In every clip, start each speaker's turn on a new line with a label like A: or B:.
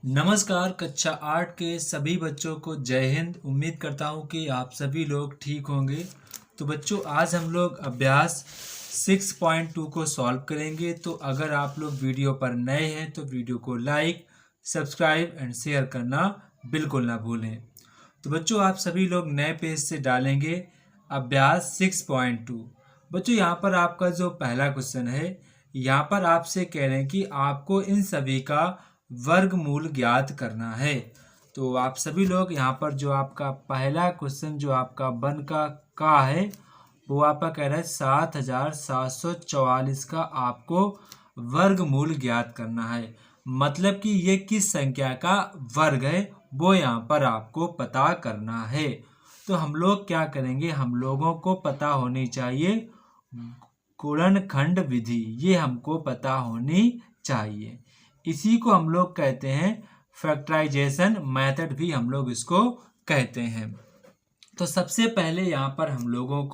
A: नमस्कार कक्षा 8 के सभी बच्चों को जय हिंद। उम्मीद करता हूँ कि आप सभी लोग ठीक होंगे। तो बच्चों, आज हम लोग अभ्यास 6.2 को सॉल्व करेंगे। तो अगर आप लोग वीडियो पर नए हैं तो वीडियो को लाइक, सब्सक्राइब एंड शेयर करना बिल्कुल ना भूलें। तो बच्चों, आप सभी लोग नए पेज से डालेंगे अभ्यास 6.2। बच्चों, यहाँ पर आपका जो पहला क्वेश्चन है, यहाँ पर आपसे कह रहे हैं कि आपको इन सभी का वर्गमूल ज्ञात करना है। तो आप सभी लोग यहाँ पर जो आपका पहला क्वेश्चन जो आपका वन का है, वो आपका कह रहा है 7744 का आपको वर्गमूल ज्ञात करना है। मतलब कि ये किस संख्या का वर्ग है वो यहाँ पर आपको पता करना है। तो हम लोग क्या करेंगे, हम लोगों को पता होनी चाहिए गुणनखंड विधि, ये हमको पता होनी चाहिए। इसी को हम लोग कहते हैं फैक्टराइजेशन मेथड, भी हम लोग इसको कहते हैं। तो सबसे पहले यहाँ पर हम लोगों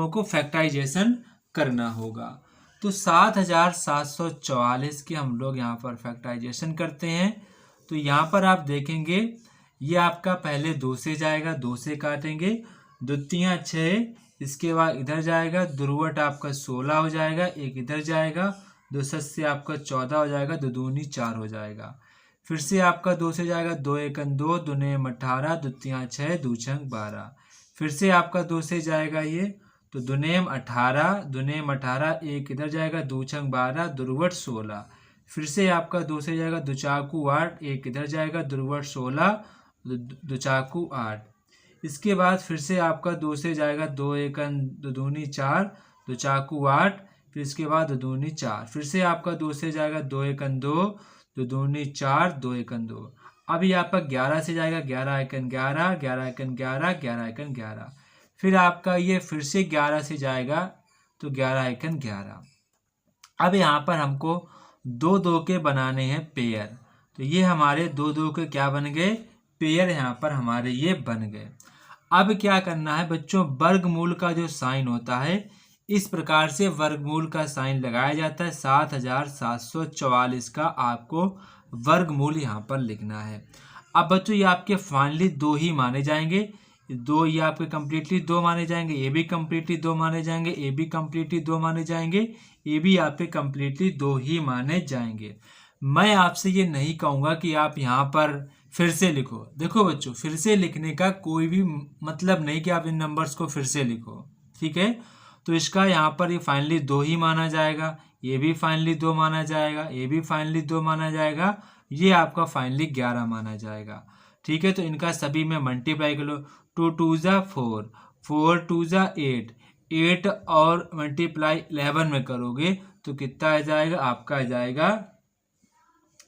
A: को फैक्टराइजेशन करना होगा। तो 7744 के हम लोग यहाँ पर फैक्टराइजेशन करते हैं। तो यहाँ पर आप देखेंगे ये आपका पहले 2 से जाएगा, 2 से काटेंगे, द्वितीय 6, इसके बाद इधर जाएगा, दुर्वट आपका 16 हो जाएगा, एक इधर जाएगा, 2 से आपका 14 हो जाएगा, 2 दूनी 4 हो जाएगा। फिर से आपका 2 से जाएगा, 2 एकन 2, 2 नेम 18, द्वितीय 6, 2 छंग 12। फिर से आपका 2 से जाएगा ये, तो 2 नेम 18, 2 नेम 18, एक इधर जाएगा, 2 छंग 12, दुर्वट 16। फिर से आपका 2 से जाएगा, 2 चाकू 8, एक इधर जाएगा, दुर्वट 16, 2 चाकू 8। इसके बाद फिर से आपका 2 से जाएगा, 2 एकन 2 दूनी 4, 2 चाकू 8, फिर इसके बाद 2 दूनी 4। फिर से आपका 2 से जाएगा, 2 एकन 2, 2 दूनी 4, 2 एकन 2। अब ये आपका 11 से जाएगा, 11 एकन 11, 11 एकन 11, 11 एकन 11। फिर आपका ये फिर से 11 से जाएगा, तो 11 एकन 11। अब यहाँ पर हमको 2 2 के बनाने हैं पेयर। तो ये हमारे 2 2 के क्या बन गए, पेयर यहाँ पर हमारे ये बन गए। अब क्या करना है बच्चों, वर्गमूल का जो साइन होता है, इस प्रकार से वर्गमूल का साइन लगाया जाता है। 7744 का आपको वर्गमूल यहाँ पर लिखना है। अब बच्चों, ये आपके फाइनली 2 ही माने जाएंगे। दो ये आपके कम्प्लीटली 2 माने जाएंगे, ये भी कम्प्लीटली 2 माने जाएंगे, ये भी कम्प्लीटली 2 माने जाएंगे, ये भी आपके कम्प्लीटली 2 ही माने जाएंगे। मैं आपसे ये नहीं कहूँगा कि आप यहाँ पर फिर से लिखो। देखो बच्चों, फिर से लिखने का कोई भी मतलब नहीं कि आप इन नंबर्स को फिर से लिखो, ठीक है। तो इसका यहाँ पर ये फाइनली 2 ही माना जाएगा, ये भी फाइनली 2 माना जाएगा, ये भी फाइनली 2 माना जाएगा, ये आपका फाइनली 11 माना जाएगा, ठीक है। तो इनका सभी में मल्टीप्लाई कर लो। 2 2 जा 4, 4 2 जा 8, 8 और मल्टीप्लाई 11 में करोगे तो कितना आ जाएगा, आपका आ जाएगा,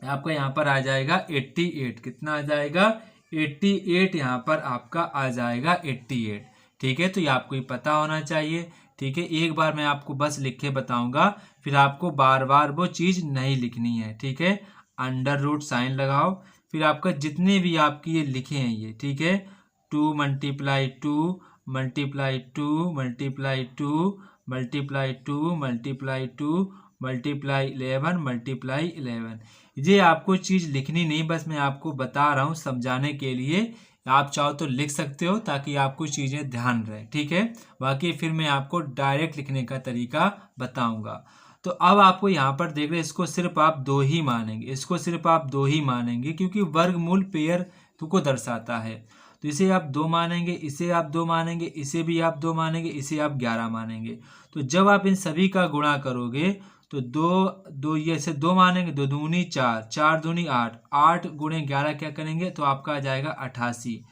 A: आपका यहाँ पर आ जाएगा 88। कितना आ जाएगा, 88 यहाँ पर आपका आ जाएगा 88, ठीक है। तो ये आपको ही पता होना चाहिए, ठीक है। एक बार मैं आपको बस लिख के बताऊंगा, फिर आपको बार बार वो चीज़ नहीं लिखनी है, ठीक है। अंडर रूट साइन लगाओ, फिर आपका जितने भी आपकी ये लिखे हैं ये, ठीक है। 2 multiply 2 multiply 2 multiply 2 multiply 2 multiply 2 multiply 11 multiply 11। ये आपको चीज़ लिखनी नहीं, बस मैं आपको बता रहा हूँ समझाने के लिए। आप चाहो तो लिख सकते हो ताकि आपको चीज़ें ध्यान रहे, ठीक है। बाकी फिर मैं आपको डायरेक्ट लिखने का तरीका बताऊंगा। तो अब आपको यहाँ पर देख रहे, इसको सिर्फ आप 2 ही मानेंगे, इसको सिर्फ आप 2 ही मानेंगे क्योंकि वर्गमूल पेयर को दर्शाता है। तो इसे आप 2 मानेंगे, इसे आप 2 मानेंगे, इसे भी आप 2 मानेंगे, इसे आप 11 मानेंगे। तो जब आप इन सभी का गुणा करोगे तो 2 2 ये से 2 मानेंगे, 2 दूनी 4, 4 दूनी 8, 8 गुणे 11 क्या करेंगे तो आपका आ जाएगा 88।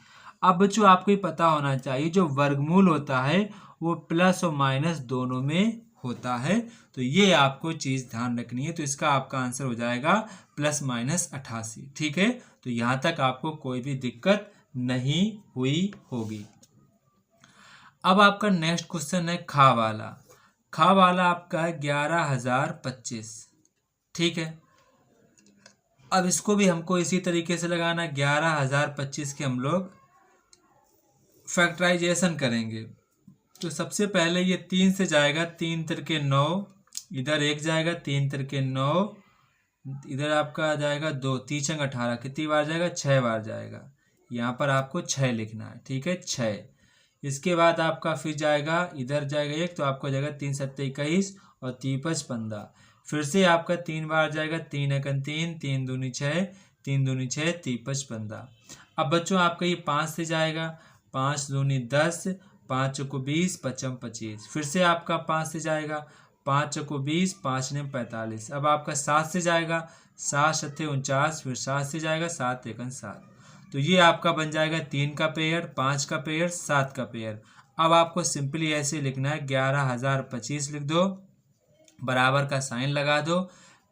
A: अब बच्चों, आपको ही पता होना चाहिए जो वर्गमूल होता है वो प्लस और माइनस दोनों में होता है। तो ये आपको चीज़ ध्यान रखनी है। तो इसका आपका आंसर हो जाएगा प्लस माइनस 88, ठीक है। तो यहाँ तक आपको कोई भी दिक्कत नहीं हुई होगी। अब आपका नेक्स्ट क्वेश्चन है खा वाला। खा वाला आपका है 11,025, ठीक है। अब इसको भी हमको इसी तरीके से लगाना है। 11,025 के हम लोग फैक्टराइजेशन करेंगे। तो सबसे पहले ये 3 से जाएगा, 3 तिरके 9, इधर 1 जाएगा, 3 तिरके 9, इधर आपका आ जाएगा 2, 3 छंग 18, कितनी बार जाएगा? 6 बार जाएगा। यहाँ पर आपको 6 लिखना है, ठीक है, 6। इसके बाद आपका फिर जाएगा, इधर जाएगा 1, तो आपको जाएगा 3 7 21 और 3 5 15। फिर से आपका 3 बार जाएगा, 3 1 3, 3 दूनी 6, 3 दूनी 6, 3 5 15। अब बच्चों आपका ये 5 से जाएगा, 5 दूनी 10, 5 चौको 20, 5 25। फिर से आपका 5 से जाएगा, 5 चौको 20, 5 ने 45। अब आपका 7 से जाएगा, 7 7 49, फिर 7 से जाएगा, 7 1 7। तो ये आपका बन जाएगा 3 का पेयर, 5 का पेयर, 7 का पेयर। अब आपको सिंपली ऐसे लिखना है, 11,025 लिख दो, बराबर का साइन लगा दो,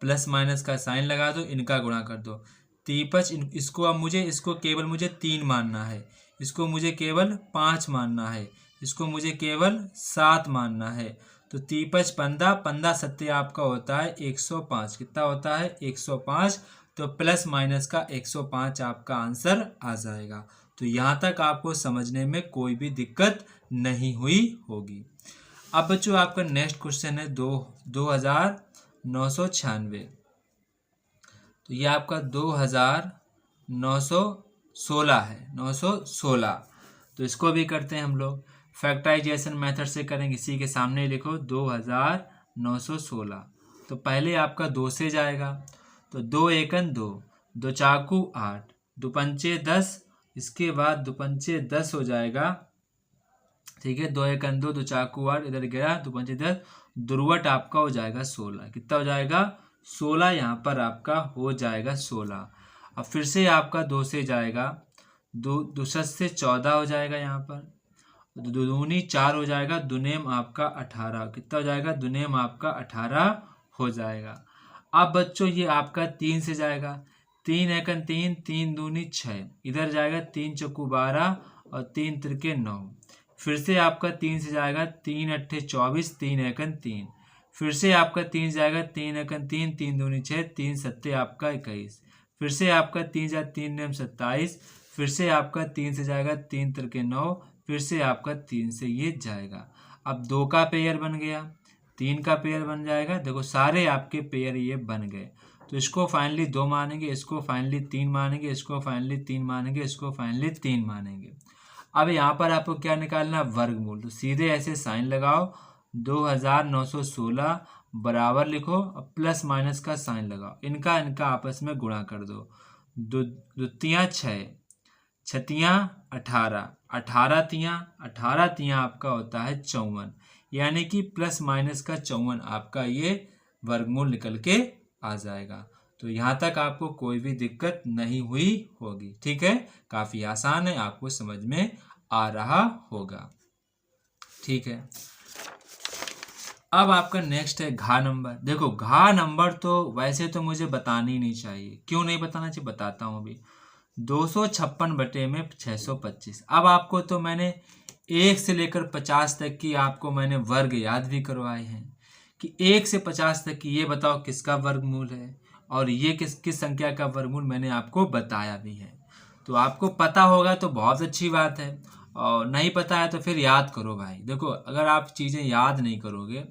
A: प्लस माइनस का साइन लगा दो, इनका गुणा कर दो। 3 इसको अब इसको केवल मुझे 3 मानना है, इसको मुझे केवल 5 मानना है, इसको मुझे केवल 7 मानना है। तो 3 5 15, 15 7 आपका होता है 105। कितना होता है? 105। तो प्लस माइनस का 105 आपका आंसर आ जाएगा। तो यहाँ तक आपको समझने में कोई भी दिक्कत नहीं हुई होगी। अब बच्चों आपका नेक्स्ट क्वेश्चन है 2996। तो ये आपका 2916 है, 916। तो इसको भी करते हैं हम लोग, फैक्टराइजेशन मेथड से करेंगे। इसी के सामने लिखो 2916। तो पहले आपका 2 से जाएगा, तो 2 एकन 2, 2 चाकू 8, 2 पंचे 10। इसके बाद 2 पंचे 10 हो जाएगा, ठीक है, 2 एकन 2, 2 चाकू 8, इधर 11, 2 पंचे 10, दुर्वट आपका हो जाएगा 16। कितना हो जाएगा? 16 यहाँ पर आपका हो जाएगा 16। अब फिर से आपका 2 से जाएगा, 2 से 14 हो जाएगा, यहाँ पर 2 दूनी 4 हो जाएगा, दुनेम आपका 18। कितना हो जाएगा? दुनेम आपका 18 हो जाएगा। अब बच्चों ये आपका 3 से जाएगा, 3 एकन 3, 3 दूनी 6, इधर जाएगा 3 चौकू 12 और 3 त्रिके 9। फिर से आपका 3 से जाएगा, 3 अट्ठे 24, 3 एकन 3। फिर से आपका 3 से जाएगा, 3 एकन 3, 3 दूनी 6, 3 सत्ते आपका 21। फिर से आपका 3 जाए 3 नेम 27। फिर से आपका 3 से जाएगा, 3 त्रिके 9। फिर से आपका 3 से ये जाएगा। अब 2 का पेयर बन गया, 3 का पेयर बन जाएगा। देखो सारे आपके पेयर ये बन गए। तो इसको फाइनली 2 मानेंगे, इसको फाइनली 3 मानेंगे, इसको फाइनली 3 मानेंगे, इसको फाइनली 3 मानेंगे। अब यहाँ पर आपको क्या निकालना? वर्गमूल। तो सीधे ऐसे साइन लगाओ, 2916 बराबर लिखो, अब प्लस माइनस का साइन लगाओ, इनका आपस में गुणा कर दो। दुतियाँ 6, छतियाँ 18, 18 तियाँ आपका होता है 54। यानी कि प्लस माइनस का 54 आपका ये वर्गमूल निकल के आ जाएगा। तो यहाँ तक आपको कोई भी दिक्कत नहीं हुई होगी, ठीक है, काफ़ी आसान है, आपको समझ में आ रहा होगा, ठीक है। अब आपका नेक्स्ट है घा नंबर। देखो घा नंबर तो वैसे तो मुझे बताना ही नहीं चाहिए, क्यों नहीं बताना चाहिए बताता हूँ अभी। 256 बटे में 625। अब आपको तो मैंने 1 से लेकर 50 तक की आपको मैंने वर्ग याद भी करवाए हैं कि 1 से 50 तक की ये बताओ किसका वर्गमूल है, और ये किस संख्या का वर्गमूल मैंने आपको बताया भी है। तो आपको पता होगा तो बहुत अच्छी बात है, और नहीं पता है तो फिर याद करो भाई। देखो अगर आप चीज़ें याद नहीं करोगे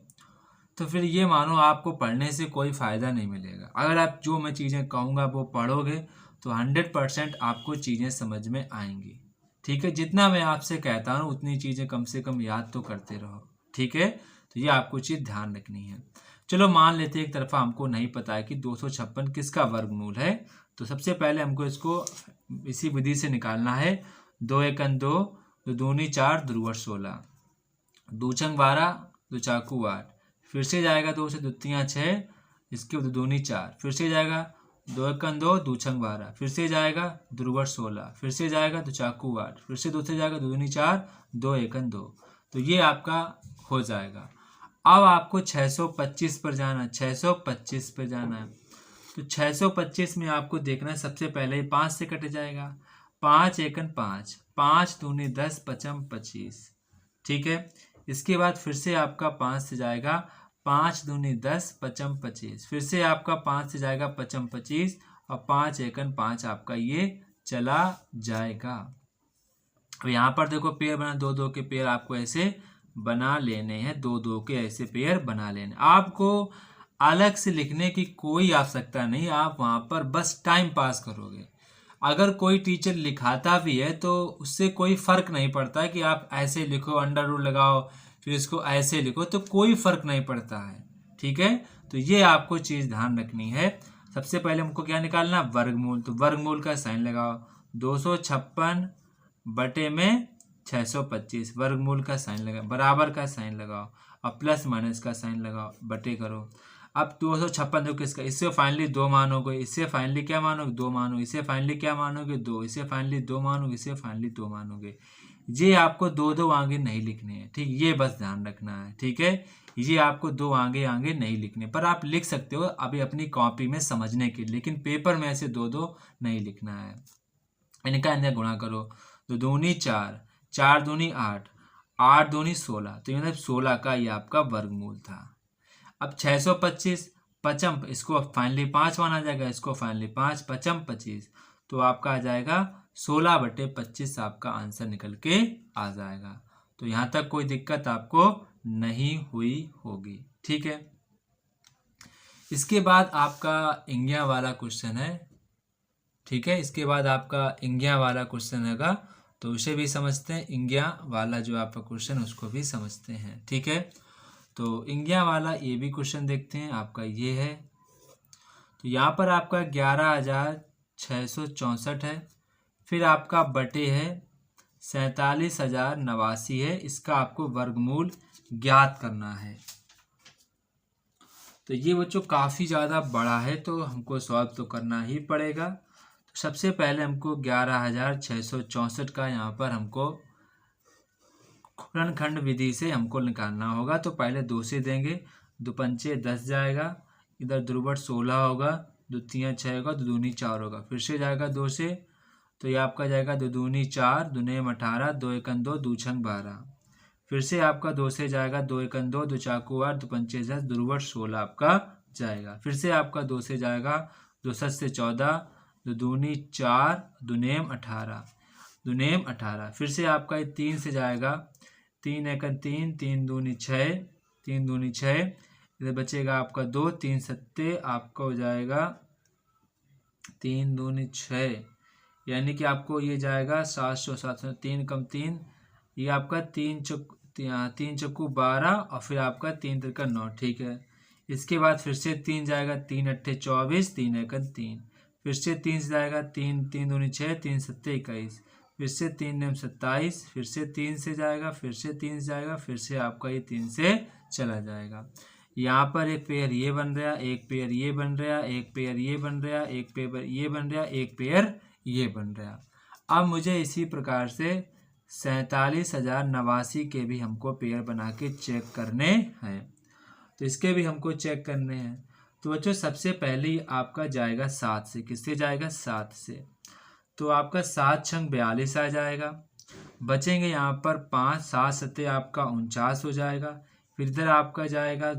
A: तो फिर ये मानो आपको पढ़ने से कोई फ़ायदा नहीं मिलेगा। अगर आप जो मैं चीज़ें कहूँगा वो पढ़ोगे तो 100% आपको चीज़ें समझ में आएंगी, ठीक है। जितना मैं आपसे कहता हूँ उतनी चीज़ें कम से कम याद तो करते रहो, ठीक है। तो ये आपको चीज़ ध्यान रखनी है। चलो मान लेते हैं एक तरफा हमको नहीं पता है कि 256 किसका वर्गमूल है। तो सबसे पहले हमको इसको इसी विधि से निकालना है। 2 एकन 2, 2 दूनी 4, दुर्वट 16, 2 छंग 12, 2 चाकू 8। फिर से जाएगा 2 से दुतियाँ 6, इसके 2 दूनी 4। फिर से जाएगा 2 एकन 2, 2 छंग 12। फिर से जाएगा दुर्वट 16। फिर से जाएगा 2 चाकू 8। फिर से 2 से जाएगा 2 दूनी 4, 2 एकन 2। तो ये आपका हो जाएगा। अब आपको 625 पर जाना है, 625 पर जाना है। तो 625 में आपको देखना है, सबसे पहले 5 से कट जाएगा, 5 एकन 5, 5 दूनी 10, 5 25, ठीक है। इसके बाद फिर से आपका 5 से जाएगा, 5 दूनी 10, 5 25। फिर से आपका 5 से जाएगा 5 25 और 5 एकन 5 आपका ये चला जाएगा। अब यहाँ पर देखो पेयर बना, 2 2 के पेयर आपको ऐसे बना लेने हैं, 2 2 के ऐसे पेयर बना लेने। आपको अलग से लिखने की कोई आवश्यकता नहीं, आप वहाँ पर बस टाइम पास करोगे। अगर कोई टीचर लिखाता भी है तो उससे कोई फ़र्क नहीं पड़ता कि आप ऐसे लिखो, अंडर रूट लगाओ, फिर इसको ऐसे लिखो, तो कोई फ़र्क नहीं पड़ता है। ठीक है, तो ये आपको चीज़ ध्यान रखनी है। सबसे पहले हमको क्या निकालना, वर्गमूल। तो वर्गमूल का साइन लगाओ, 256 बटे में 625, वर्गमूल का साइन लगाओ, बराबर का साइन लगाओ और प्लस माइनस का साइन लगाओ, बटे करो। अब 256 देखो किसका, इससे फाइनली 2 मानोगे, इससे फाइनली क्या मानोगे, 2 मानोगे, इससे फाइनली क्या मानोगे, 2, इससे फाइनली 2 मानोगे, इससे फाइनली 2 मानोगे। ये आपको दो दो आगे नहीं लिखने हैं, ठीक, ये बस ध्यान रखना है। ठीक है, ये आपको दो आगे आगे नहीं लिखने, पर आप लिख सकते हो अभी अपनी कॉपी में समझने के लिए, लेकिन पेपर में ऐसे दो दो नहीं लिखना है। इनका अंदर गुणा करो, तो दूनी 4, 4 दूनी 8, 8 दूनी 16, तो मतलब 16 का ये आपका वर्गमूल था। अब 625 पचम, इसको फाइनली 5 माना जाएगा, इसको फाइनली 5, पचम 25, तो आपका आ जाएगा 16/25 आपका आंसर निकल के आ जाएगा। तो यहाँ तक कोई दिक्कत आपको नहीं हुई होगी। ठीक है, इसके बाद आपका इंगिया वाला क्वेश्चन है। ठीक है, इसके बाद आपका इंगिया वाला क्वेश्चन हैगा, तो उसे भी समझते हैं। इंगिया वाला जो आपका क्वेश्चन उसको भी समझते हैं। ठीक है, तो इंगिया वाला ये भी क्वेश्चन देखते हैं, आपका ये है। तो यहाँ पर आपका 11,664 है, फिर आपका बटे है 47,089 है, इसका आपको वर्गमूल ज्ञात करना है। तो ये बच्चों काफ़ी ज़्यादा बड़ा है, तो हमको सॉल्व तो करना ही पड़ेगा। तो सबसे पहले हमको 11,664 का यहाँ पर हमको गुणनखंड विधि से हमको निकालना होगा। तो पहले 2 से देंगे, 2 पंचे 10 जाएगा, इधर दुर्बट 16 होगा, 2 तियाँ 6 होगा, 2 दूनी 4 होगा, फिर से जाएगा 2 से, तो ये आपका जाएगा 2 दूनी 4, 2 नेम 18, 2 एकन 2, 2 छंग 12, फिर से आपका 2 से जाएगा 2 एकन 2, 2 चाकू 8, 2 पंचे 10, दुर्बट 16 आपका जाएगा, फिर से आपका 2 से जाएगा 2 सत से 14, 2 दूनी 4, 2 नेम 18, 2 नेम 18, फिर से आपका 3 से जाएगा 3 एकन 3, 3 दूनी 6, 3 दूनी 6, इधर बचेगा आपका 2, 3 सत्ते आपका हो जाएगा 3 दूनी 6, यानी कि आपको ये जाएगा 700, 700, 3 कम 3, ये आपका 3 चक्कू 12 और फिर आपका 3 तिरका 9। ठीक है, इसके बाद फिर से 3 जाएगा, 3 अट्ठे 24, 3 एकन 3, फिर से 3 से जाएगा 3, 3 दूनी 6, 3 सत्ते 21, फिर से 3 नेम 27, फिर से 3 से जाएगा, फिर से 3 से जाएगा, फिर से आपका ये 3 से चला जाएगा। यहाँ पर एक पेयर ये बन रहा, एक पेयर ये बन रहा, एक पेयर ये बन रहा, एक पेयर ये बन रहा, एक पेयर ये बन रहा। अब मुझे इसी प्रकार से 47,089 के भी हमको पेयर बना के चेक करने हैं, तो इसके भी हमको चेक करने हैं। तो बच्चों सबसे पहले आपका जाएगा 7 से, किससे जाएगा 7 से, तो आपका 7 छंग 42 आ जाएगा, बचेंगे यहाँ पर 5, 7 सत्ते आपका 49 हो जाएगा, फिर इधर आपका जाएगा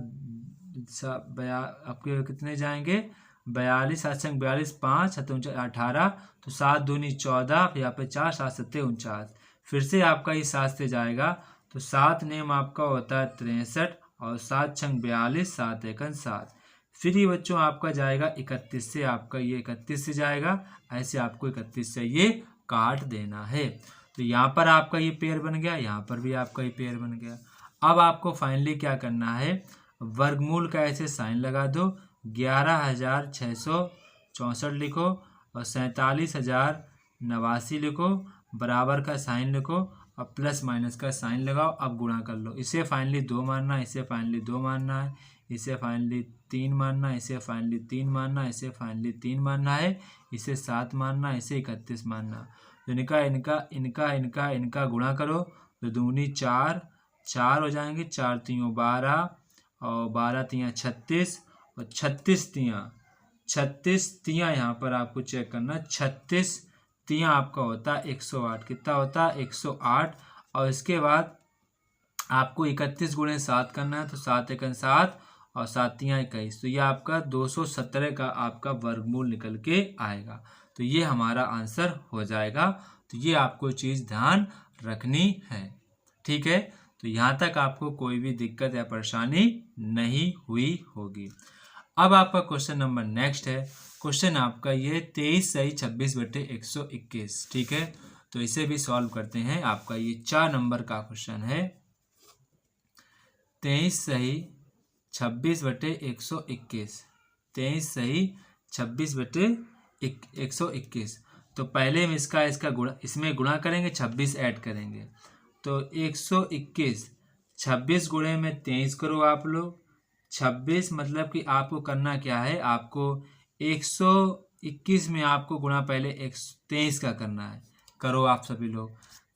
A: आपके कितने जाएंगे 42, 7 छंग 42, 5 7 18, तो 7 दूनी 14, फिर यहाँ पे 4, 7 सत्ते 49, फिर से आपका ये 7 से जाएगा, तो 7 नेम आपका होता है 63 और 7 छंग 42, 7 एकन 7, फिर ये बच्चों आपका जाएगा 31 से, आपका ये 31 से जाएगा, ऐसे आपको 31 से ये काट देना है। तो यहाँ पर आपका ये पेयर बन गया, यहाँ पर भी आपका ये पेयर बन गया। अब आपको फाइनली क्या करना है, वर्गमूल का ऐसे साइन लगा दो, 11,664 लिखो और 47,089 लिखो, बराबर का साइन लिखो और प्लस माइनस का साइन लगाओ। अब गुणा कर लो, इसे फाइनली 2 मानना है, इसे फाइनली 2 मानना है, इसे फाइनली 3 मानना है, इसे फाइनली 3 मानना है, इसे फाइनली 3 मानना है, इसे 7 मानना है, इसे 31 मानना। तो इनका गुणा करो, तो दूनी 4 हो जाएंगे, 4 तीयों 12 और 12 तियाँ 36 और 36 तियाँ यहाँ पर आपको चेक करना, 36 तियाँ आपका होता है 108, कितना होता है 108, और इसके बाद आपको 31 गुणे 7 करना है, तो 7 एकन 7 और 7 तियाँ 21, तो ये आपका 217 का आपका वर्गमूल निकल के आएगा। तो ये हमारा आंसर हो जाएगा। तो ये आपको चीज़ ध्यान रखनी है। ठीक है, तो यहाँ तक आपको कोई भी दिक्कत या परेशानी नहीं हुई होगी। अब आपका क्वेश्चन नंबर नेक्स्ट है। क्वेश्चन आपका ये 23 सही 26/121, ठीक है। तो इसे भी सॉल्व करते हैं। आपका ये 4 नंबर का क्वेश्चन है। 23 सही 26/121, 23 सही 26/121। तो पहले हम इसका गुणा, इसमें गुणा करेंगे, 26 ऐड करेंगे। तो 121, 26 गुणे में 23 करो आप लोग। 26 मतलब कि आपको करना क्या है, आपको 121 में आपको गुणा पहले 23 का करना है। करो आप सभी लोग,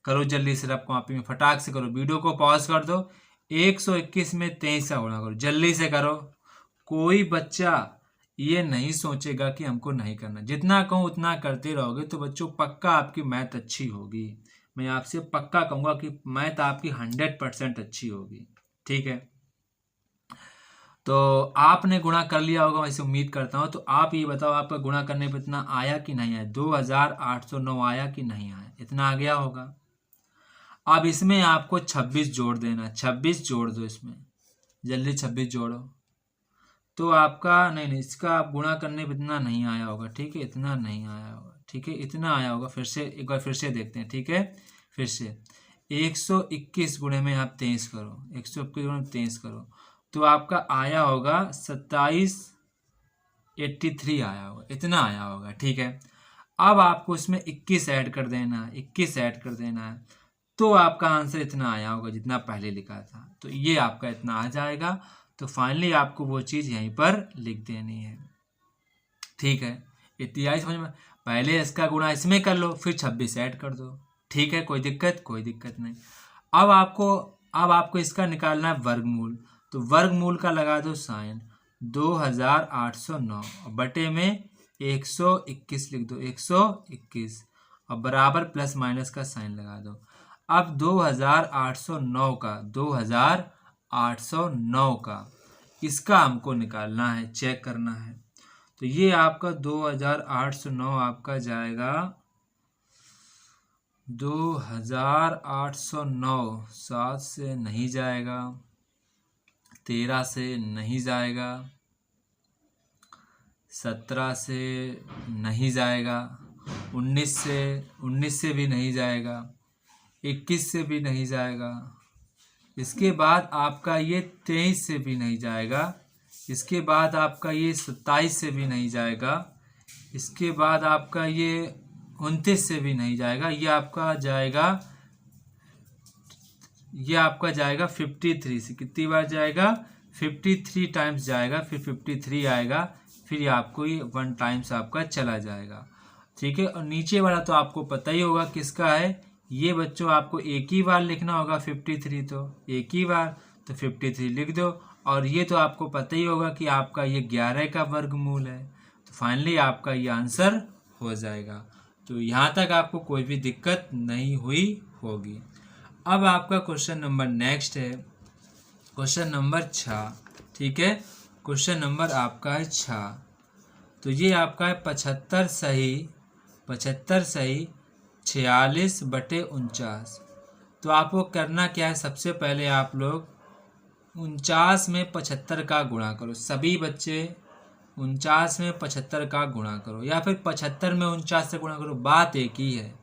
A: करो जल्दी से, रफ कॉपी में फटाक से करो। वीडियो को पॉज कर दो, 121 में 23 का गुणा करो, जल्दी से करो। कोई बच्चा ये नहीं सोचेगा कि हमको नहीं करना। जितना कहूँ उतना करते रहोगे तो बच्चों पक्का आपकी मैथ अच्छी होगी। मैं आपसे पक्का कहूँगा कि मैथ आपकी 100% अच्छी होगी, ठीक है। तो आपने गुणा कर लिया होगा, वैसे उम्मीद करता हूँ। तो आप ये बताओ, आपका गुणा करने पर इतना आया कि नहीं आया? 2809 आया कि नहीं आया? इतना आ गया होगा। अब इसमें आपको 26 जोड़ देना, 26 जोड़ दो इसमें, जल्दी 26 जोड़ो। तो आपका नहीं, इसका आप गुणा करने पर इतना नहीं आया होगा, ठीक है। इतना नहीं आया होगा, ठीक है। इतना आया होगा, फिर से एक बार फिर से देखते हैं, ठीक है। फिर से 121 गुणे में आप 23 करो, 121 गुणे में 23 करो, तो आपका आया होगा 2783 आया होगा, इतना आया होगा, ठीक है। अब आपको इसमें 21 ऐड कर देना है, 21 ऐड कर देना है, तो आपका आंसर इतना आया होगा जितना पहले लिखा था। तो ये आपका इतना आ जाएगा। तो फाइनली आपको वो चीज़ यहीं पर लिख देनी है, ठीक है। इत्यादि समझ में। पहले इसका गुणा इसमें कर लो, फिर 26 ऐड कर दो, ठीक है। कोई दिक्कत? कोई दिक्कत नहीं। अब आपको इसका निकालना है वर्गमूल। तो वर्गमूल का लगा दो साइन, 2809 बटे में 121 लिख दो, 121, और बराबर प्लस माइनस का साइन लगा दो। अब 2809 का इसका हमको निकालना है, चेक करना है। तो ये आपका 2809 आपका जाएगा 2809, 7 से नहीं जाएगा, 13 से नहीं जाएगा, 17 से नहीं जाएगा, 19 से भी नहीं जाएगा, 21 से भी नहीं जाएगा। इसके बाद आपका ये 23 से भी नहीं जाएगा। इसके बाद आपका ये 27 से भी नहीं जाएगा। इसके बाद आपका ये 29 से भी नहीं जाएगा। ये आपका जाएगा 53 से। कितनी बार जाएगा? 53 टाइम्स जाएगा, फिर 53 आएगा, फिर ये आपको ये 1 टाइम्स आपका चला जाएगा, ठीक है। और नीचे वाला तो आपको पता ही होगा किसका है। ये बच्चों आपको एक ही बार लिखना होगा 53, तो एक ही बार, तो 53 लिख दो। और ये तो आपको पता ही होगा कि आपका ये 11 का वर्गमूल है। तो फाइनली आपका ये आंसर हो जाएगा। तो यहाँ तक आपको कोई भी दिक्कत नहीं हुई होगी। अब आपका क्वेश्चन नंबर नेक्स्ट है, क्वेश्चन नंबर 6, ठीक है। क्वेश्चन नंबर आपका है 6। तो ये आपका है 75 सही 46/49। तो आपको करना क्या है, सबसे पहले आप लोग 49 में 75 का गुणा करो। सभी बच्चे 49 में 75 का गुणा करो, या फिर 75 में 49 से गुणा करो, बात एक ही है।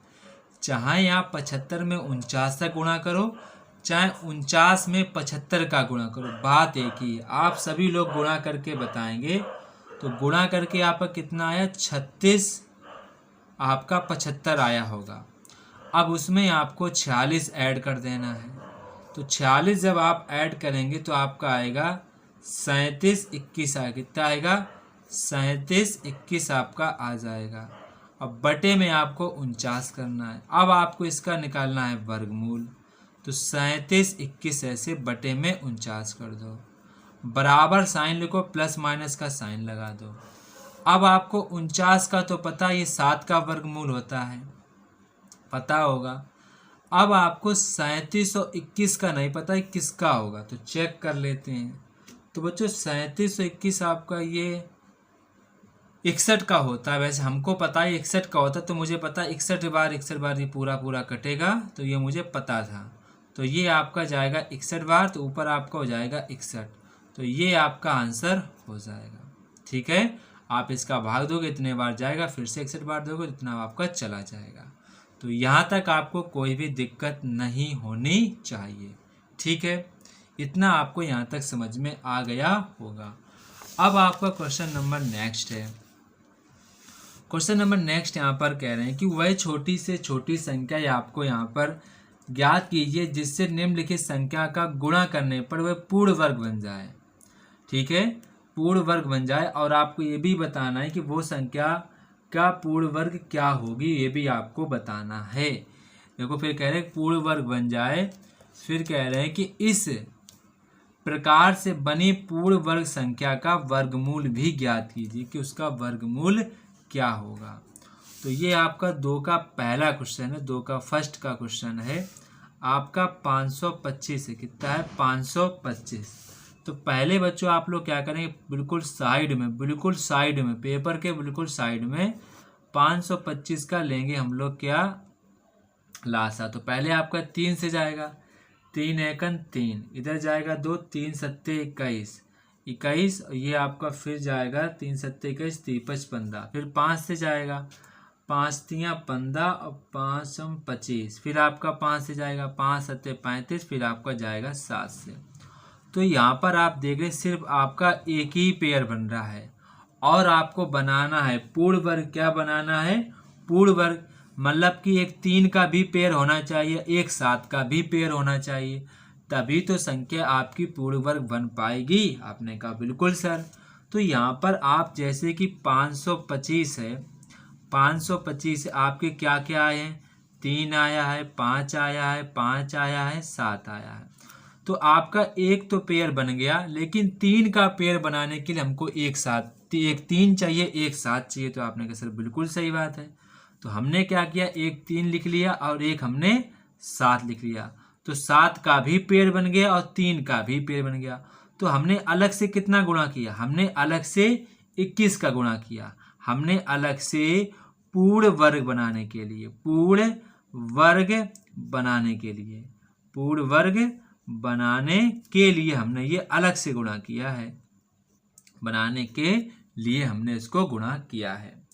A: चाहे आप 75 में 49 से गुणा करो, चाहे 49 में 75 का गुणा करो, बात एक ही है। आप सभी लोग गुणा करके बताएंगे। तो गुणा करके आपका कितना आया? 36 आपका 75 आया होगा। अब उसमें आपको 46 ऐड कर देना है। तो 46 जब आप ऐड करेंगे तो आपका आएगा 3721 आएगा। कितना आएगा? 3721 आपका आ जाएगा। अब बटे में आपको 49 करना है। अब आपको इसका निकालना है वर्गमूल। तो 3721 ऐसे बटे में 49 कर दो, बराबर साइन लिखो, प्लस माइनस का साइन लगा दो। अब आपको 49 का तो पता, ये 7 का वर्गमूल होता है, पता होगा। अब आपको 3721 का नहीं पता है किसका होगा, तो चेक कर लेते हैं। तो बच्चों 3721 आपका ये 61 का होता है। वैसे हमको पता है 61 का होता है, तो मुझे पता है 61 बार ये पूरा कटेगा, तो ये मुझे पता था। तो ये आपका जाएगा 61 बार, तो ऊपर आपका हो जाएगा 61। तो ये आपका आंसर हो जाएगा। ठीक है, आप इसका भाग दोगे इतने बार जाएगा, फिर से 61 बार दोगे इतना आपका चला जाएगा। तो यहाँ तक आपको कोई भी दिक्कत नहीं होनी चाहिए। ठीक है, इतना आपको यहाँ तक समझ में आ गया होगा। अब आपका क्वेश्चन नंबर नेक्स्ट है। क्वेश्चन नंबर नेक्स्ट यहाँ पर कह रहे हैं कि वह छोटी से छोटी संख्या आपको यहाँ पर ज्ञात कीजिए जिससे निम्नलिखित संख्या का गुणा करने पर वह पूर्ण वर्ग बन जाए। ठीक है, पूर्ण वर्ग बन जाए, और आपको ये भी बताना है कि वो संख्या का पूर्ण वर्ग क्या होगी, ये भी आपको बताना है। देखो फिर कह रहे हैं पूर्ण वर्ग बन जाए, फिर कह रहे हैं कि इस प्रकार से बनी पूर्ण वर्ग संख्या का वर्गमूल भी ज्ञात कीजिए कि उसका वर्गमूल क्या होगा। तो ये आपका 2 का पहला क्वेश्चन है, 2 का फर्स्ट का क्वेश्चन है आपका 525 है। कितना है? 525। तो पहले बच्चों आप लोग क्या करेंगे, बिल्कुल साइड में पेपर के बिल्कुल साइड में 525 का लेंगे हम लोग क्या लासा। तो पहले आपका 3 से जाएगा, 3 एकन 3, इधर जाएगा 2, 3 सत्ते 21, 21, ये आपका फिर जाएगा 3 सत्ते 21, 3 15, फिर 5 से जाएगा, 5 तियाँ 15 और 5 25, फिर आपका 5 से जाएगा, 5 सत्ते 35, फिर आपका जाएगा 7 से। तो यहाँ पर आप देख रहे सिर्फ आपका एक ही पेयर बन रहा है, और आपको बनाना है पूर्ण वर्ग। क्या बनाना है? पूर्ण वर्ग, मतलब कि एक 3 का भी पेयर होना चाहिए, एक 7 का भी पेयर होना चाहिए, तभी तो संख्या आपकी पूर्ण वर्ग बन पाएगी। आपने कहा बिल्कुल सर। तो यहाँ पर आप जैसे कि 525 है, 525 आपके क्या क्या आए हैं? 3 आया है, 5 आया है, 5 आया है, 7 आया है। तो आपका एक तो पेयर बन गया, लेकिन 3 का पेयर बनाने के लिए हमको एक 3 चाहिए, एक 7 चाहिए। तो आपने कहा सर बिल्कुल सही बात है। तो हमने क्या किया, एक 3 लिख लिया और एक हमने 7 लिख लिया। तो 7 का भी पेयर बन गया और 3 का भी पेयर बन गया। तो हमने अलग से कितना गुणा किया? हमने अलग से 21 का गुणा किया। हमने अलग से पूर्ण वर्ग बनाने के लिए, पूर्ण वर्ग बनाने के लिए हमने ये अलग से गुणा किया है, बनाने के लिए हमने इसको गुणा किया है।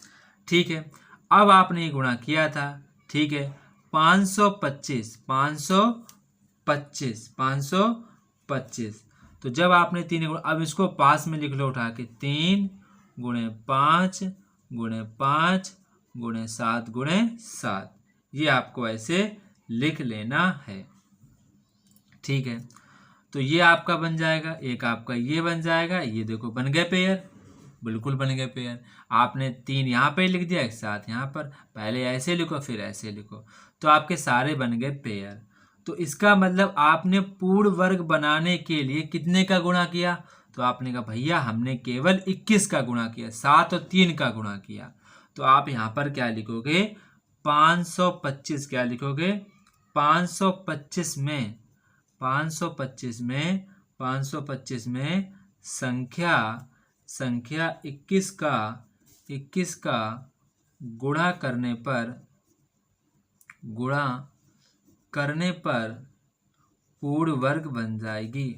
A: ठीक है, अब आपने ये गुणा किया था। ठीक है, 525। तो जब आपने 3 गुणा, अब इसको पास में लिख लो उठा के, 3 गुणे 5 गुणे 5 गुणे 7 गुणे 7, ये आपको ऐसे लिख लेना है। ठीक है, तो ये आपका बन जाएगा, एक आपका ये बन जाएगा। ये देखो बन गए पेयर, बिल्कुल बन गए पेयर। आपने 3 यहाँ पे लिख दिया, एक 7 यहाँ पर, पहले ऐसे लिखो फिर ऐसे लिखो, तो आपके सारे बन गए पेयर। तो इसका मतलब आपने पूर्ण वर्ग बनाने के लिए कितने का गुणा किया? तो आपने कहा भैया हमने केवल 21 का गुणा किया, 7 और 3 का गुणा किया। तो आप यहाँ पर क्या लिखोगे? 525 क्या लिखोगे? 525 में संख्या 21 का गुणा करने पर पूर्ण वर्ग बन जाएगी,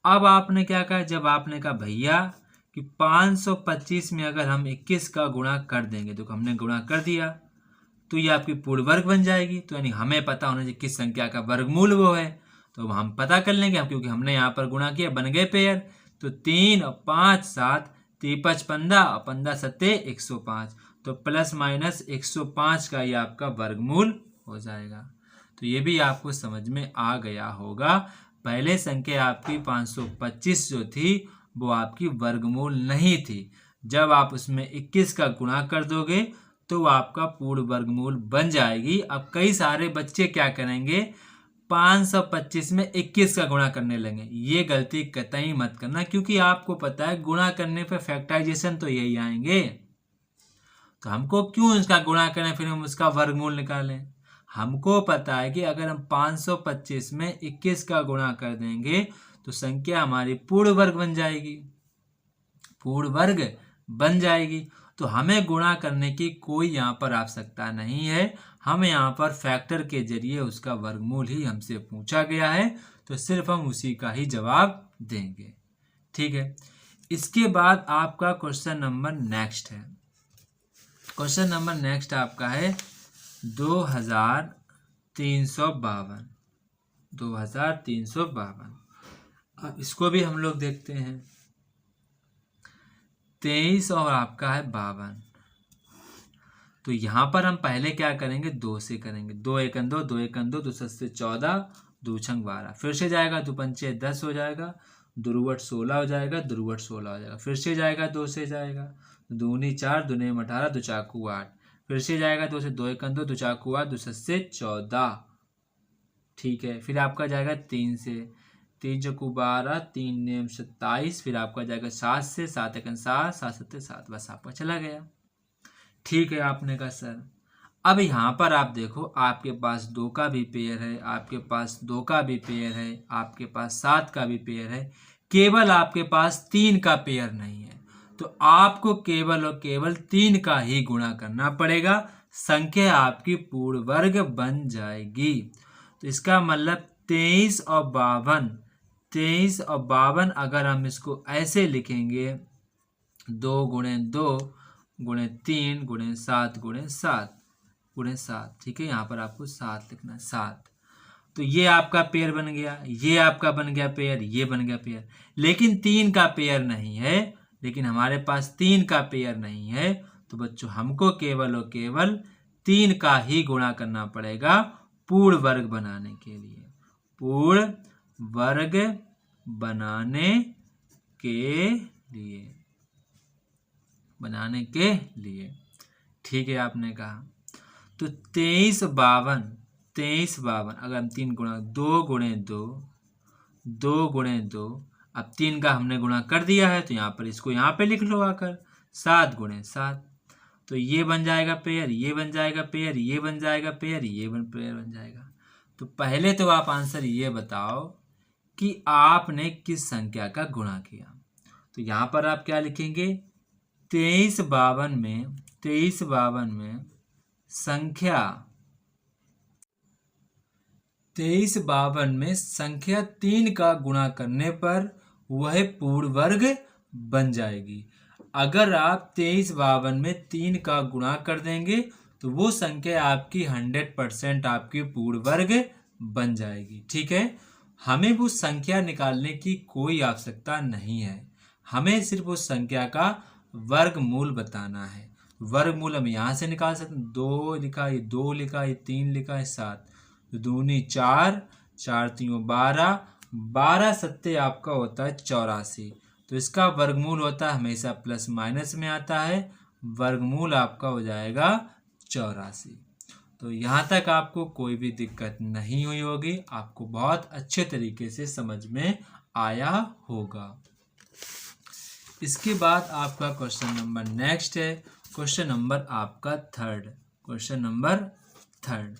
A: अब आपने क्या कहा? जब आपने कहा भैया कि 525 में अगर हम 21 का गुणा कर देंगे, तो हमने गुणा कर दिया, तो ये आपकी पूर्ण वर्ग बन जाएगी। तो यानी हमें पता होना चाहिए किस संख्या का वर्गमूल वो है, तो हम पता कर लेंगे हम, क्योंकि हमने यहाँ पर गुणा किया, बन गए पेयर। तो 3 और 5 7, 3 15 और 15 सत्ते 105, तो प्लस माइनस 105 का ये आपका वर्गमूल हो जाएगा। तो ये भी आपको समझ में आ गया होगा। पहले संख्या आपकी 525 जो थी वो आपकी वर्गमूल नहीं थी, जब आप उसमें 21 का गुणा कर दोगे तो आपका पूर्ण वर्गमूल बन जाएगी। अब कई सारे बच्चे क्या करेंगे, 525 में 21 का गुणा करने लगे। ये गलती कतई मत करना, क्योंकि आपको पता है गुणा करने पर फैक्टराइजेशन तो यही आएंगे, तो हमको क्यों इसका गुणा करें फिर हम उसका वर्गमूल निकालें। हमको पता है कि अगर हम 525 में 21 का गुणा कर देंगे तो संख्या हमारी पूर्ण वर्ग बन जाएगी। तो हमें गुणा करने की कोई यहाँ पर आवश्यकता नहीं है, हमें यहाँ पर फैक्टर के जरिए उसका वर्गमूल ही हमसे पूछा गया है, तो सिर्फ हम उसी का ही जवाब देंगे। ठीक है, इसके बाद आपका क्वेश्चन नंबर नेक्स्ट है। क्वेश्चन नंबर नेक्स्ट आपका है 2352। 2352, अब इसको भी हम लोग देखते हैं। 23 और आपका है 52, तो यहाँ पर हम पहले क्या करेंगे, 2 से करेंगे। 2 एकन 2, 2 एकन 2, 2 सत्ते 14, 2 छंग 12, फिर से जाएगा 2 पंचे 10 हो जाएगा, दुरुवट 16 हो जाएगा, दुरुवट 16 हो जाएगा, फिर से जाएगा 2 से जाएगा, दूनी 4, दूनी 18, 2 चाकू 8, फिर से जाएगा 2 से, 2 एकन 2, 2 चाकू 8, 2 सत्ते 14। ठीक है, फिर आपका जाएगा 3 से, 3 चौकू 12, 3 नेम 27, फिर आपका जाएगा 7 से, 7 एकन 7, 7 सत्ते 7, बस आपका चला गया। ठीक है, आपने कहा सर अब यहाँ पर आप देखो, आपके पास 2 का भी पेयर है, आपके पास 2 का भी पेयर है, आपके पास 7 का भी पेयर है, केवल आपके पास 3 का पेयर नहीं है। तो आपको केवल और केवल 3 का ही गुणा करना पड़ेगा, संख्या आपकी पूर्ण वर्ग बन जाएगी। तो इसका मतलब 23 और 52, 23 और 52 अगर हम इसको ऐसे लिखेंगे, 2 गुणे 2 गुणे 3 गुणे 7 गुणे 7 गुणे 7, ठीक है, यहाँ पर आपको 7 लिखना है, 7। तो ये आपका पेयर बन गया, ये आपका बन गया पेयर, ये बन गया पेयर, लेकिन 3 का पेयर नहीं है, लेकिन हमारे पास 3 का पेयर नहीं है। तो बच्चों हमको केवल और केवल 3 का ही गुणा करना पड़ेगा पूर्ण वर्ग बनाने के लिए, पूर्ण वर्ग बनाने के लिए। ठीक है, आपने कहा तो 23 52 अगर हम 3 गुणा 2 गुणे 2, 2 गुणे 2, अब 3 का हमने गुणा कर दिया है, तो यहाँ पर इसको यहाँ पे लिख लो आकर, 7 गुणे 7, तो ये बन जाएगा पेयर, ये बन जाएगा पेयर, ये बन जाएगा पेयर, ये पेयर बन जाएगा। तो पहले तो आप आंसर ये बताओ कि आपने किस संख्या का गुणा किया। तो यहाँ पर आप क्या लिखेंगे, 23 52 में संख्या 23 52 में संख्या 3 का गुणा करने पर वह पूर्ण वर्ग बन जाएगी। अगर आप 23 52 में 3 का गुणा कर देंगे तो वो संख्या आपकी 100% आपकी पूर्ण वर्ग बन जाएगी। ठीक है, हमें वो संख्या निकालने की कोई आवश्यकता नहीं है, हमें सिर्फ उस संख्या का वर्गमूल बताना है। वर्गमूल हम यहाँ से निकाल सकते हैं, 2 लिखा, ये 2 लिखा, ये 3 लिखा, ये 7, दूनी 4, 4 3 12, 12 सत्ते आपका होता है 84। तो इसका वर्गमूल होता है हमेशा प्लस माइनस में आता है, वर्गमूल आपका हो जाएगा 84। तो यहाँ तक आपको कोई भी दिक्कत नहीं हुई होगी, आपको बहुत अच्छे तरीके से समझ में आया होगा। इसके बाद आपका क्वेश्चन नंबर नेक्स्ट है, क्वेश्चन नंबर आपका थर्ड। क्वेश्चन नंबर थर्ड,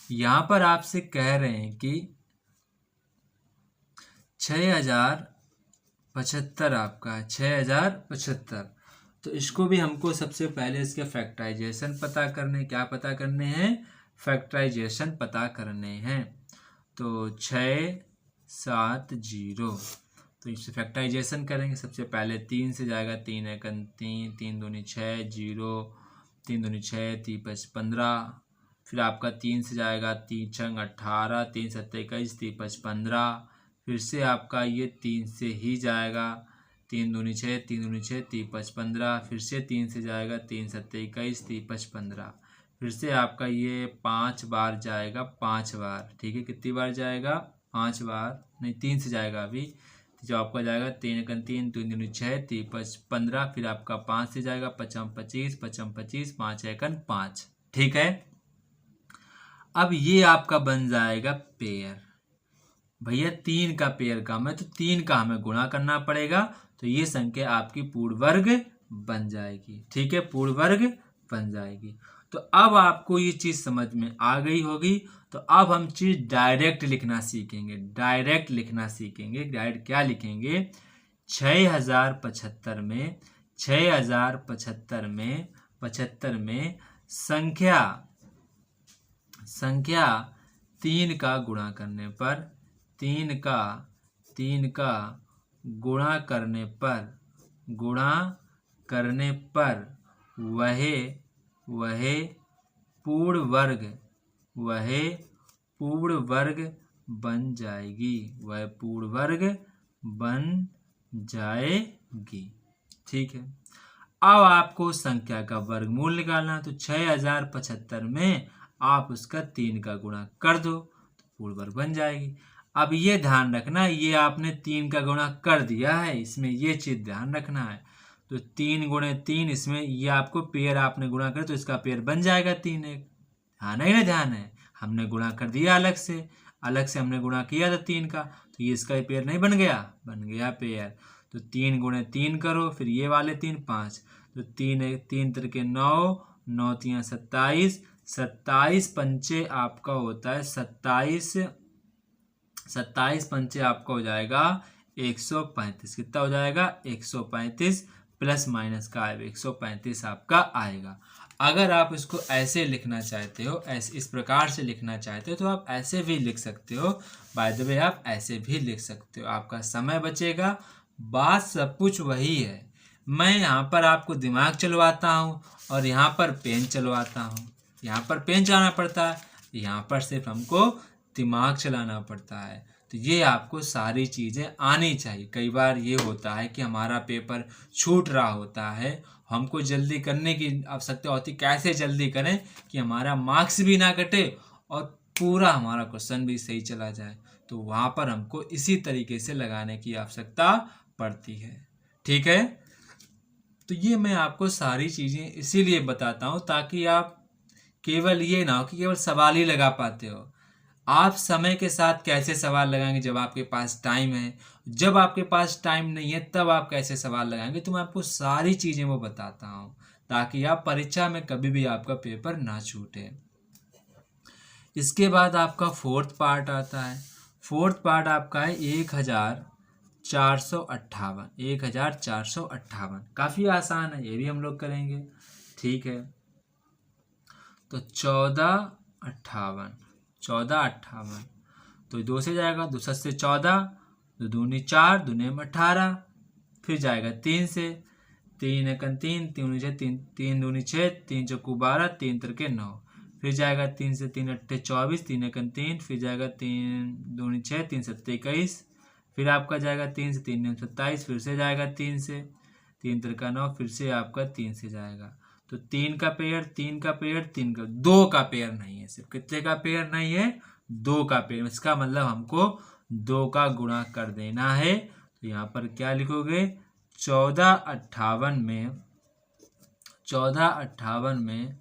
A: यहाँ पर आपसे कह रहे हैं कि 6075 आपका है, 6075। तो इसको भी हमको सबसे पहले इसके फैक्टराइजेशन पता करने, क्या पता करने हैं, फैक्टराइजेशन पता करने हैं। तो 670, तो इससे फैक्टराइजेशन करेंगे। सबसे पहले 3 से जाएगा, 3 एकन 3, 3 दूनी 6, 0, 3 दूनी 6, 3 5 15, फिर आपका 3 से जाएगा, 3 छंग 18, 3 सत्ते 21, 3 5 15, फिर से आपका ये 3 से ही जाएगा, 3 दूनी 6, 3 दूनी 6, 3 5 15, फिर से 3 से जाएगा, 3 सत्ते 21, 3 5 15, फिर से आपका ये 5 बार जाएगा, 5 बार, ठीक है, कितनी बार जाएगा, 5 बार, नहीं 3 से जाएगा अभी, तो जो आपका जाएगा 3 एकन 3, 3 दूनी 6, 3 5 15, फिर आपका 5 से जाएगा, 5 25, 5 25, 5 एकन 5, ठीक है। अब ये आपका बन जाएगा पेयर, भैया 3 का पेयर कम है तो 3 का हमें गुणा करना पड़ेगा, तो ये संख्या आपकी पूर्ण वर्ग बन जाएगी, ठीक है, पूर्ण वर्ग बन जाएगी। तो अब आपको ये चीज़ समझ में आ गई होगी, तो अब हम चीज़ डायरेक्ट लिखना सीखेंगे, डायरेक्ट लिखना सीखेंगे। डायरेक्ट क्या लिखेंगे, 6075 में 6075 में संख्या संख्या 3 का गुणा करने पर, 3 का गुणा करने पर वह पूर्ण वर्ग बन जाएगी। ठीक है। अब आपको संख्या का वर्गमूल निकालना है, तो 6075 में आप उसका 3 का गुणा कर दो तो पूर्ण वर्ग बन जाएगी। अब ये ध्यान रखना, ये आपने 3 का गुणा कर दिया है, इसमें ये चीज ध्यान रखना है। तो 3 गुणे 3, इसमें ये आपको पेयर आपने गुणा कर तो इसका पेयर बन जाएगा 3 एक। ध्यान है ना, ध्यान है। हमने गुणा कर दिया अलग से हमने गुणा किया था 3 का, तो ये इसका पेयर नहीं बन गया, बन गया पेयर। तो 3 गुणे 3 करो, फिर ये वाले 3 5, तो 3 त्रिके 9, 9 3 27, 27 पंचे आपका होता है 27 पंचे आपका हो जाएगा 135। कितना हो जाएगा? 135 प्लस माइनस का 135 आपका आएगा। अगर आप इसको ऐसे लिखना चाहते हो, ऐसे इस प्रकार से लिखना चाहते हो, तो आप ऐसे भी लिख सकते हो। बाय द वे आप ऐसे भी लिख सकते हो, आपका समय बचेगा। बात सब कुछ वही है। मैं यहाँ पर आपको दिमाग चलवाता हूँ और यहाँ पर पेन चलवाता हूँ। यहाँ पर पेन चलाना पड़ता है, यहाँ पर सिर्फ हमको दिमाग चलाना पड़ता है। तो ये आपको सारी चीज़ें आनी चाहिए। कई बार ये होता है कि हमारा पेपर छूट रहा होता है, हमको जल्दी करने की आवश्यकता होती, कैसे जल्दी करें कि हमारा मार्क्स भी ना कटे और पूरा हमारा क्वेश्चन भी सही चला जाए। तो वहाँ पर हमको इसी तरीके से लगाने की आवश्यकता पड़ती है। ठीक है। तो ये मैं आपको सारी चीज़ें इसीलिए बताता हूँ ताकि आप केवल ये ना हो कि केवल सवाल ही लगा पाते हो। आप समय के साथ कैसे सवाल लगाएंगे जब आपके पास टाइम है, जब आपके पास टाइम नहीं है तब आप कैसे सवाल लगाएंगे। तो मैं आपको सारी चीज़ें वो बताता हूँ ताकि आप परीक्षा में कभी भी आपका पेपर ना छूटे। इसके बाद आपका फोर्थ पार्ट आता है। फोर्थ पार्ट आपका है 1458। काफ़ी आसान है, ये भी हम लोग करेंगे। ठीक है। तो 1458, तो 2 से जाएगा, 2 से 14, 2 दूनी 4, 2 में 18, फिर जाएगा 3 से, 3 एकन 3, 3 6, 3 दूनी 6, 3 चौकू 12, 3 त्रिके 9, फिर जाएगा 3 से 3 अट्ठे 24, 3 एकन 3, फिर जाएगा 3 दूनी 6, 3 सत्ते 21, फिर आपका जाएगा 3 से 3 27, फिर से जाएगा 3 से 3 त्रिका 9, फिर से आपका 3 से जाएगा। तो 3 का पेयर 2 का पेयर नहीं है। सिर्फ कितने का पेयर नहीं है? 2 का पेयर। इसका मतलब हमको 2 का गुणा कर देना है। तो यहाँ पर क्या लिखोगे? 1458 में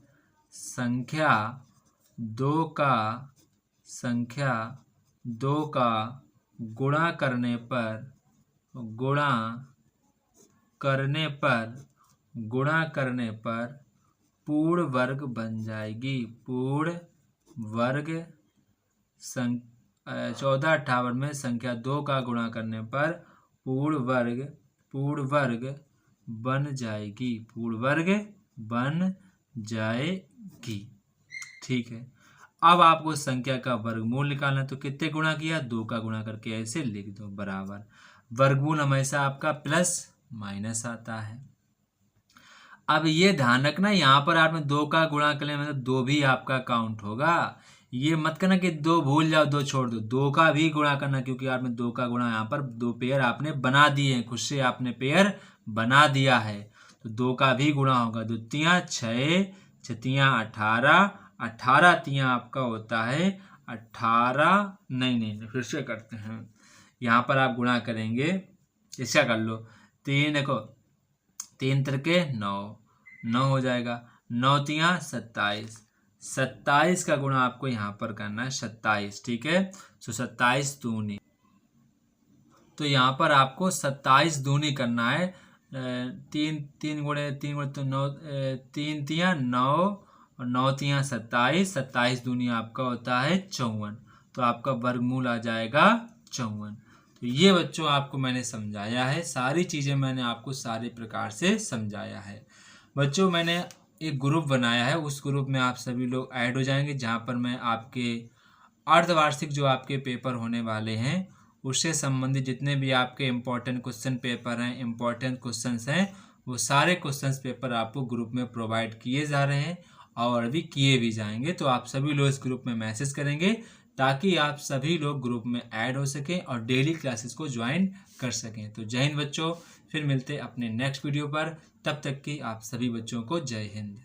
A: संख्या 2 का गुणा करने पर पूर्ण वर्ग बन जाएगी। 1458 में संख्या 2 का गुणा करने पर पूर्ण वर्ग बन जाएगी। ठीक है। अब आपको संख्या का वर्गमूल निकालना है, तो कितने गुणा किया? 2 का गुणा करके ऐसे लिख दो बराबर। वर्गमूल हमेशा आपका प्लस माइनस आता है। अब ये ध्यान रखना, यहाँ पर आपने 2 का गुणा करने मतलब 2 भी आपका काउंट होगा। ये मत करना कि 2 भूल जाओ 2 छोड़ दो, 2 का भी गुणा करना, क्योंकि आपने 2 का गुणा यहाँ पर 2 पेयर आपने बना दिए हैं, खुद से आपने पेयर बना दिया है। तो 2 का भी गुणा होगा। 2 तियाँ 6, 6 तियाँ 18, 18 तियाँ आपका होता है 18, नहीं फिर से करते हैं। यहाँ पर आप गुणा करेंगे, इसका कर लो। 3 त्रिके 9 हो जाएगा। 9 तियाँ 27, 27 का गुणा आपको यहाँ पर करना है 27। ठीक है। तो 27 दूनी, तो यहाँ पर आपको 27 दूनी करना है। 3 गुणे तो 9, 3 तियाँ 9 और 9 तियाँ 27, 27 दूनी आपका होता है 54। तो आपका वर्गमूल आ जाएगा 54। तो ये बच्चों आपको मैंने समझाया है, सारी चीज़ें मैंने आपको सारे प्रकार से समझाया है। बच्चों मैंने एक ग्रुप बनाया है, उस ग्रुप में आप सभी लोग ऐड हो जाएंगे, जहाँ पर मैं आपके अर्धवार्षिक जो आपके पेपर होने वाले हैं उससे संबंधित जितने भी आपके इम्पोर्टेंट क्वेश्चन पेपर हैं, इम्पोर्टेंट क्वेश्चंस हैं, वो सारे क्वेश्चंस पेपर आपको ग्रुप में प्रोवाइड किए जा रहे हैं और अभी किए भी जाएंगे। तो आप सभी लोग इस ग्रुप में मैसेज करेंगे ताकि आप सभी लोग ग्रुप में ऐड हो सकें और डेली क्लासेस को ज्वाइन कर सकें। तो जय हिंद बच्चों, फिर मिलते हैं अपने नेक्स्ट वीडियो पर। तब तक की आप सभी बच्चों को जय हिंद।